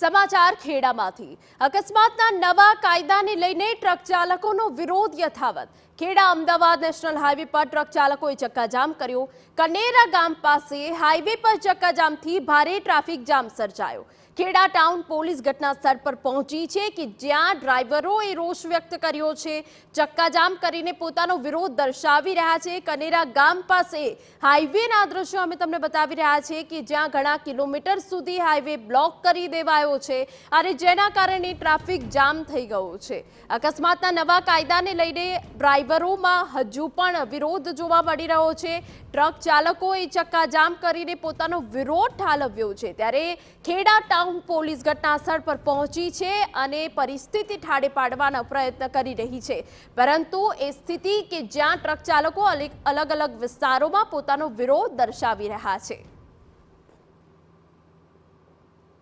સમાચાર ખેડામાંથી અકસ્માતના નવા કાયદાને લઈને ટ્રક ચાલકોનો વિરોધ યથાવત। ખેડા અમદાવાદ નેશનલ હાઈવે પર ટ્રક ચાલકોએ ચક્કાજામ કર્યો। કનેરા ગામ પાસે હાઈવે પર ચક્કાજામથી ભારે ટ્રાફિક જામ સર્જાયો। ખેડા ટાઉન પોલીસ ઘટના સ્થળ પર પહોંચી છે કે જ્યાં ડ્રાઈવરોએ રોષ વ્યક્ત કર્યો છે, ચક્કાજામ કરીને પોતાનો વિરોધ દર્શાવી રહ્યા છે। કનેરા ગામ પાસે હાઈવેના દ્રશ્યો અમે તમને બતાવી રહ્યા છે કે જ્યાં ઘણા કિલોમીટર સુધી હાઈવે બ્લોક કરી દેવાયો છે અને જેના કારણે ટ્રાફિક જામ થઈ ગયો છે। અકસ્માતના નવા કાયદાને લઈને ડ્રાઈવરોમાં હજુ પણ વિરોધ જોવા મળી રહ્યો છે। ટ્રક ચાલકોએ ચક્કાજામ કરીને પોતાનો વિરોધ ઠાલવ્યો છે, ત્યારે ખેડા ટાઉન પોલીસ ઘટના સ્થળ પર પહોંચી છે અને પરિસ્થિતિ ઠાડે પાડવાનો પ્રયત્ન કરી રહી છે, પરંતુ એ સ્થિતિ કે જ્યાં ટ્રક ચાલકો અલગ અલગ વિસ્તારોમાં પોતાનો વિરોધ દર્શાવી રહ્યા છે।